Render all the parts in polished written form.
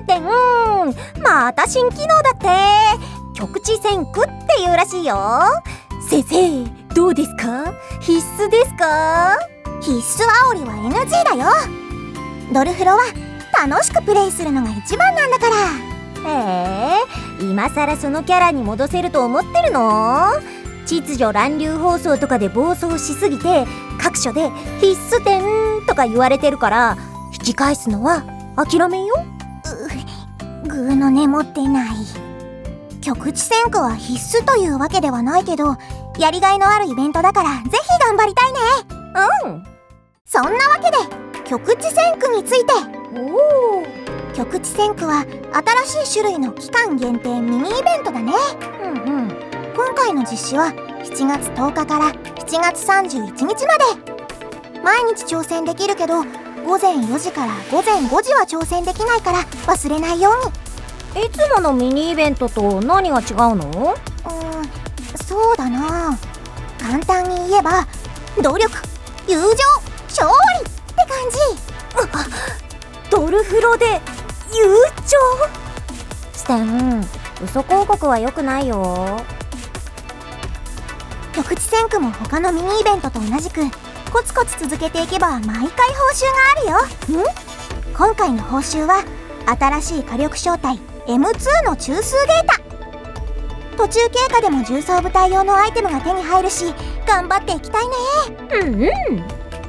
点。また新機能だって。局地先駆っていうらしいよ。先生、どうですか？必須ですか？必須煽りは NG だよ。ドルフロは楽しくプレイするのが一番なんだから。今さらそのキャラに戻せると思ってるの？秩序乱流放送とかで暴走しすぎて各所で必須点とか言われてるから、引き返すのは諦めよ。グーの根持ってない。局地戦区は必須というわけではないけど、やりがいのあるイベントだからぜひ頑張りたいね。そんなわけで局地戦区について。局地戦区は新しい種類の期間限定ミニイベントだね。今回の実施は7月10日から7月31日まで。毎日挑戦できるけど午前4時から午前5時は挑戦できないから忘れないように。いつものミニイベントと何が違うの？そうだな。簡単に言えば努力、友情、勝利って感じ。ドルフロで友情？ステン、嘘広告は良くないよ。局地戦区も他のミニイベントと同じくコツコツ続けていけば毎回報酬があるよ。今回の報酬は新しい火力小隊 M2 の中枢データ。途中経過でも重装部隊用のアイテムが手に入るし頑張っていきたいね。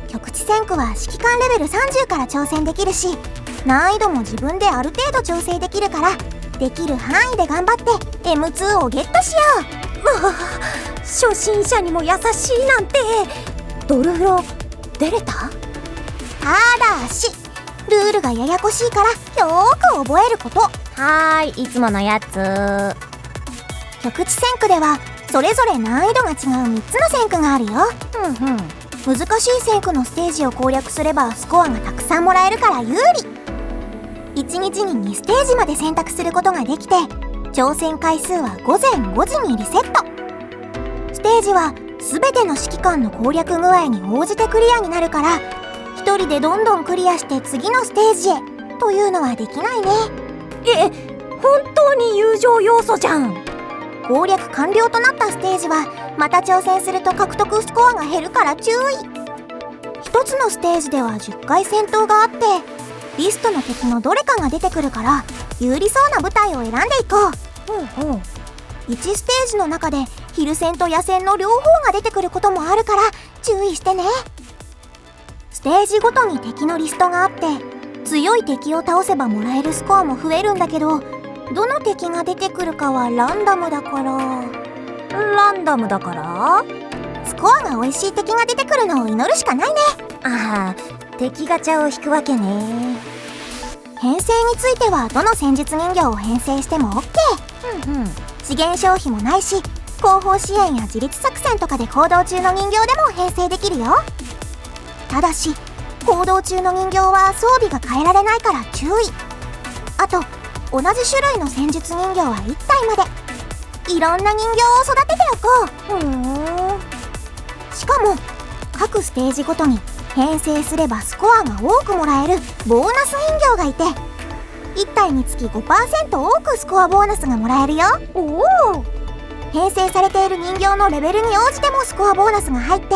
局地戦区は指揮官レベル30から挑戦できるし、難易度も自分である程度調整できるから、できる範囲で頑張って M2 をゲットしよう。初心者にも優しいなんて。ドルフロ出れた？ただしルールがややこしいからよーく覚えること。いつものやつ。局地戦区ではそれぞれ難易度が違う3つの戦区があるよ。難しい戦区のステージを攻略すればスコアがたくさんもらえるから有利。1日に2ステージまで選択することができて、挑戦回数は午前5時にリセット。ステージは全ての指揮官の攻略具合に応じてクリアになるから、一人でどんどんクリアして次のステージへというのはできないね。本当に友情要素じゃん。攻略完了となったステージはまた挑戦すると獲得スコアが減るから注意。一つのステージでは10回戦闘があって、リストの敵のどれかが出てくるから有利そうな部隊を選んでいこう。1ステージの中で昼戦と夜戦の両方が出てくることもあるから注意してね。ステージごとに敵のリストがあって、強い敵を倒せばもらえるスコアも増えるんだけど、どの敵が出てくるかはランダムだから。ランダムだから？スコアが美味しい敵が出てくるのを祈るしかないね。敵ガチャを引くわけね。編成についてはどの戦術人形を編成しても OK。資源消費もないし、後方支援や自立作戦とかで行動中の人形でも編成できるよ。ただし行動中の人形は装備が変えられないから注意。あと同じ種類の戦術人形は1体まで。いろんな人形を育てておこう。しかも各ステージごとに編成すればスコアが多くもらえるボーナス人形がいて、1体につき 5% 多くスコアボーナスがもらえるよ。編成されている人形のレベルに応じてもスコアボーナスが入って、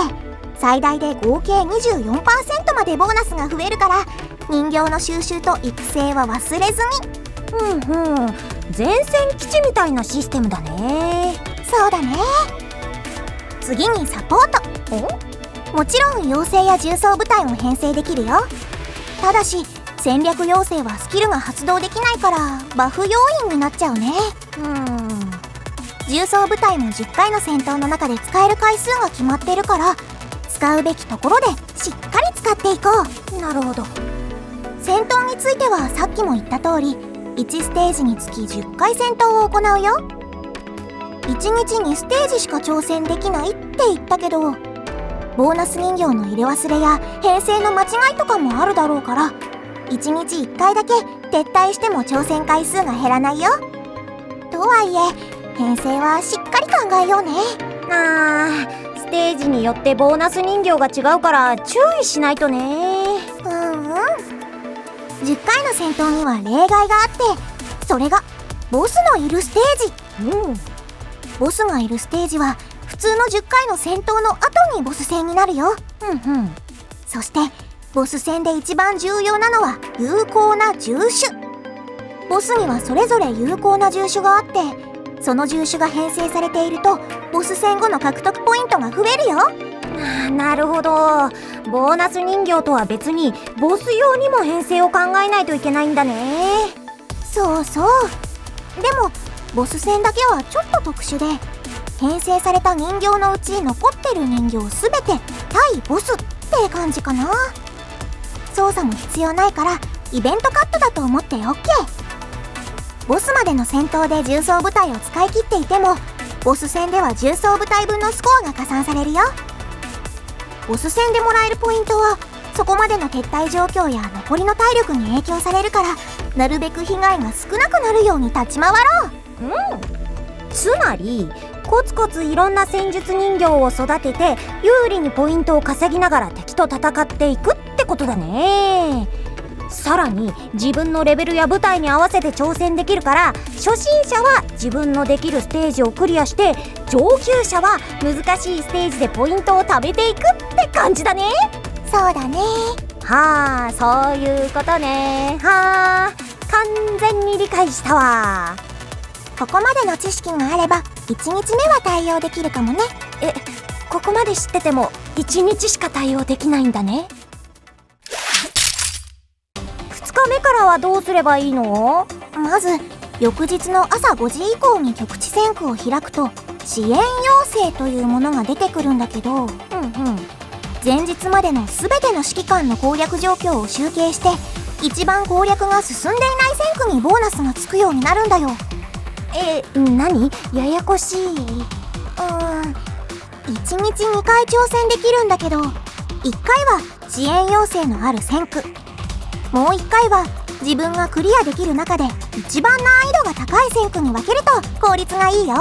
最大で合計 24% までボーナスが増えるから、人形の収集と育成は忘れずに。前線基地みたいなシステムだね。そうだね。次にサポート。もちろん妖精や重装部隊も編成できるよ。ただし戦略妖精はスキルが発動できないからバフ要員になっちゃうね。重装部隊も10回の戦闘の中で使える回数が決まってるから、使うべきところでしっかり使っていこう。なるほど。戦闘についてはさっきも言った通り、1ステージにつき10回戦闘を行うよ。1日2ステージしか挑戦できないって言ったけど、ボーナス人形の入れ忘れや編成の間違いとかもあるだろうから、1日1回だけ撤退しても挑戦回数が減らないよ。とはいえ編成はしっかり考えようね。ステージによってボーナス人形が違うから注意しないとね。10回の戦闘には例外があって、それがボスのいるステージ。ボスがいるステージは普通の10回の戦闘の後にボス戦になるよ。そしてボス戦で一番重要なのは有効な獣種。ボスにはそれぞれ有効な獣種があって、その獣種が編成されているとボス戦後の獲得ポイントが増えるよ。なるほど。ボーナス人形とは別にボス用にも編成を考えないといけないんだね。そうそう。でもボス戦だけはちょっと特殊で、編成された人形のうち残ってる人形すべて対ボスって感じかな。操作も必要ないからイベントカットだと思って OK。 ボスまでの戦闘で重装部隊を使い切っていても、ボス戦では重装部隊分のスコアが加算されるよ。ボス戦でもらえるポイントはそこまでの撤退状況や残りの体力に影響されるから、なるべく被害が少なくなるように立ち回ろう。つまりコツコツいろんな戦術人形を育てて有利にポイントを稼ぎながら敵と戦っていくってことだね。さらに自分のレベルや部隊に合わせて挑戦できるから、初心者は自分のできるステージをクリアして、上級者は難しいステージでポイントを貯めていくって感じだね。そうだね。はあ、そういうことね。はあ、完全に理解したわ。ここまでの知識があれば1日目は対応できるかもね。ここまで知ってても1日しか対応できないんだね。2日目からはどうすればいいの？まず翌日の朝5時以降に局地戦区を開くと支援要請というものが出てくるんだけど、前日までの全ての指揮官の攻略状況を集計して、一番攻略が進んでいない戦区にボーナスがつくようになるんだよ。何？ややこしい。1日2回挑戦できるんだけど、1回は支援要請のある戦区、もう1回は自分がクリアできる中で一番難易度が高い戦区に分けると効率がいいよ。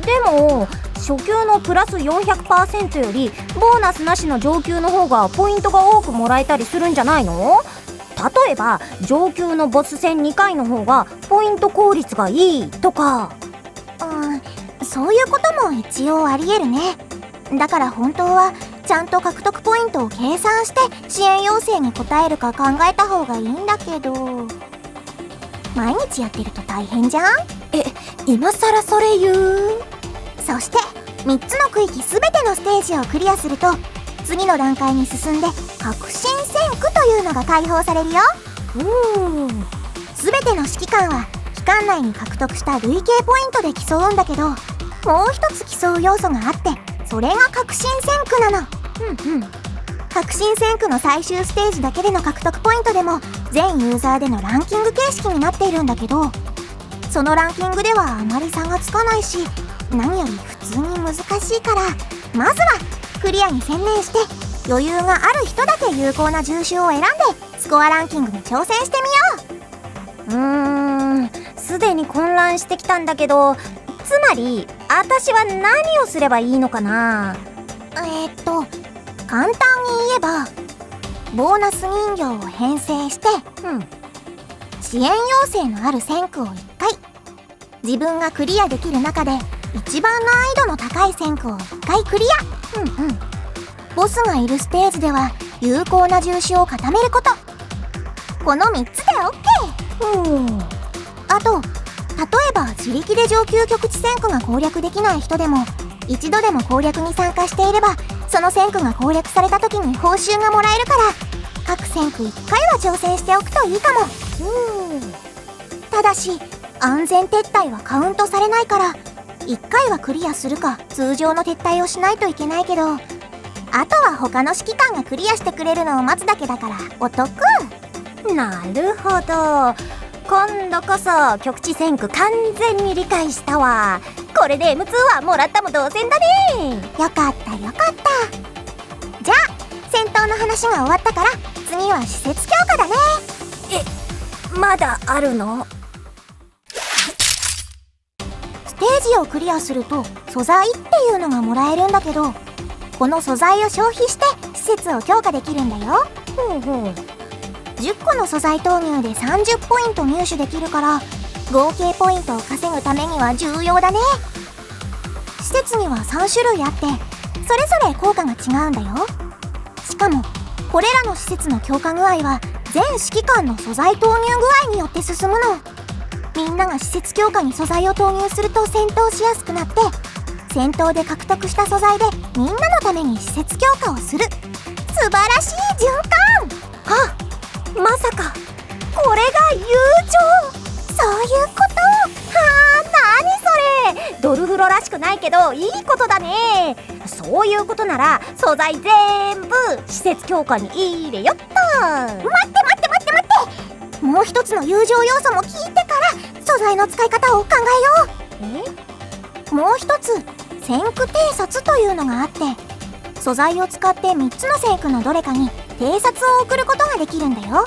でも初級のプラス 400% よりボーナスなしの上級の方がポイントが多くもらえたりするんじゃないの？例えば上級のボス戦2回の方がポイント効率がいいとか。そういうことも一応ありえるね。だから本当はちゃんと獲得ポイントを計算して支援要請に応えるか考えた方がいいんだけど、毎日やってると大変じゃん。今さらそれ言う？そして3つの区域全てのステージをクリアすると、次の段階に進んで革新戦区というのが解放されるよ。全ての指揮官は期間内に獲得した累計ポイントで競うんだけど、もう一つ競う要素があって、それが革新戦区なの。革新戦区の最終ステージだけでの獲得ポイントでも全ユーザーでのランキング形式になっているんだけど、そのランキングではあまり差がつかないし、何より普通に難しいから、まずはクリアに専念して余裕がある人だけ有効な獣種を選んでスコアランキングに挑戦してみよう。すでに混乱してきたんだけど、つまり私は何をすればいいのかな？簡単に言えば、ボーナス人形を編成して、支援要請のある戦区を1回、自分がクリアできる中で一番難易度の高い戦区を1回クリア。ボスがいるステージでは有効な獣種を固めること。この3つで OK。あと、例えば自力で上級局地戦区が攻略できない人でも、一度でも攻略に参加していればその戦区が攻略された時に報酬がもらえるから、各戦区1回は挑戦しておくといいかも。ただし安全撤退はカウントされないから、1回はクリアするか通常の撤退をしないといけないけど、あとは他の指揮官がクリアしてくれるのを待つだけだからお得。なるほど、今度こそ局地戦区完全に理解したわ。これで M2 はもらったも同然だね。よかったよかった。じゃあ戦闘の話が終わったから、次は施設強化だね。まだあるの？ステージをクリアすると素材っていうのがもらえるんだけど、この素材を消費して施設を強化できるんだよ。10個の素材投入で30ポイント入手できるから、合計ポイントを稼ぐためには重要だね。施設には3種類あって、それぞれ効果が違うんだよ。しかもこれらの施設の強化具合は全指揮官の素材投入具合によって進むの。みんなが施設強化に素材を投入すると戦闘しやすくなって、戦闘で獲得した素材でみんなのために施設強化をする。素晴らしい循環。あ、まさかこれが友情。そういうこと。なにそれ、ドルフロらしくないけどいいことだね。そういうことなら素材全部施設強化に入れよっと。待ってもう一つの友情要素も聞いてから素材の使い方を考えよう。もう一つ、先駆偵察というのがあって、素材を使って3つの先駆のどれかに偵察を送ることができるんだよ。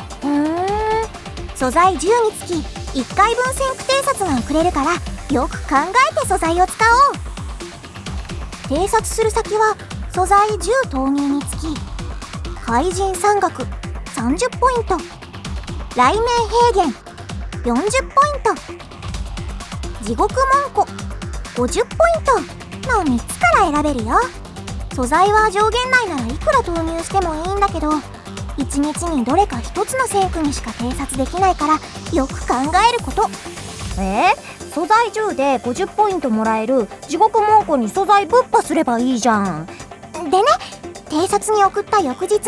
素材10につき1回分先駆偵察が送れるから、よく考えて素材を使おう。偵察する先は素材10投入につき、怪人山岳30ポイント、雷鳴平原40ポイント、地獄門戸50ポイントの3つから選べるよ。素材は上限内ならいくら投入してもいいんだけど、1日にどれか1つの先駆にしか偵察できないから、よく考えること。素材10で50ポイントもらえる地獄門戸に素材ぶっ破すればいいじゃん。でね、偵察に送った翌日に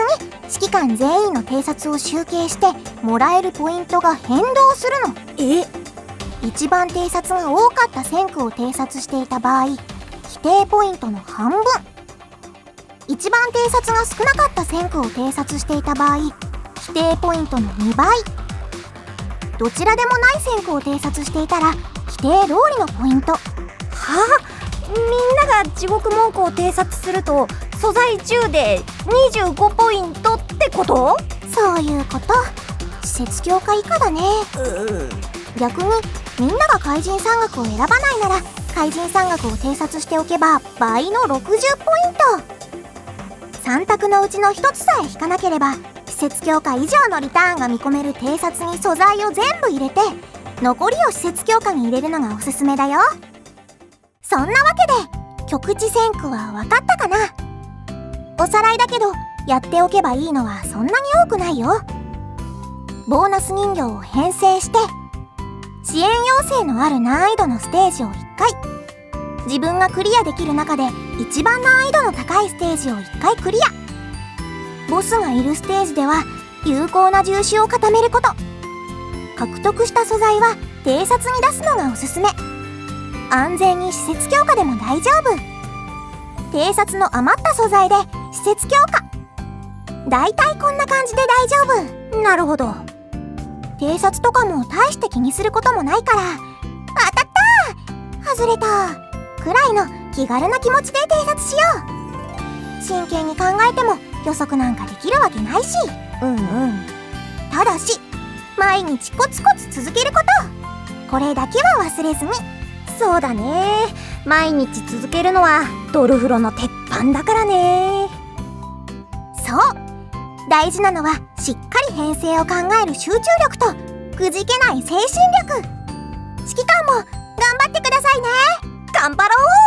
指揮官全員の偵察を集計してもらえるポイントが変動するの。一番偵察が多かった先駆を偵察していた場合、否定ポイントの半分。一番偵察が少なかった先駆を偵察していた場合、否定ポイントの2倍。どちらでもない先駆を偵察していたら規定通りのポイント。みんなが地獄門戸を偵察すると素材10で25ポイントってこと？そういうこと。施設強化以下だね。逆にみんなが怪人山岳を選ばないなら、怪人山岳を偵察しておけば倍の60ポイント。3択のうちの1つさえ引かなければ、施設強化以上のリターンが見込める偵察に素材を全部入れて、残りを施設強化に入れるのがおすすめだよ。そんなわけで局地先駆は分かったかな？おさらいだけど、やっておけばいいのはそんなに多くないよ。ボーナス人形を編成して、支援要請のある難易度のステージを1回、自分がクリアできる中で一番難易度の高いステージを1回クリア。ボスがいるステージでは有効な重視を固めること。獲得した素材は偵察に出すのがおすすめ。安全に施設強化でも大丈夫。偵察の余った素材で施設強化。だいたいこんな感じで大丈夫。なるほど。偵察とかも大して気にすることもないから、当たったー、外れたくらいの気軽な気持ちで偵察しよう。真剣に考えても予測なんかできるわけないし。ただし毎日コツコツ続けること。これだけは忘れずに。そうだね、毎日続けるのはドルフロの鉄板だからね。そう、大事なのはしっかり編成を考える集中力とくじけない精神力。指揮官も頑張ってくださいね。頑張ろう。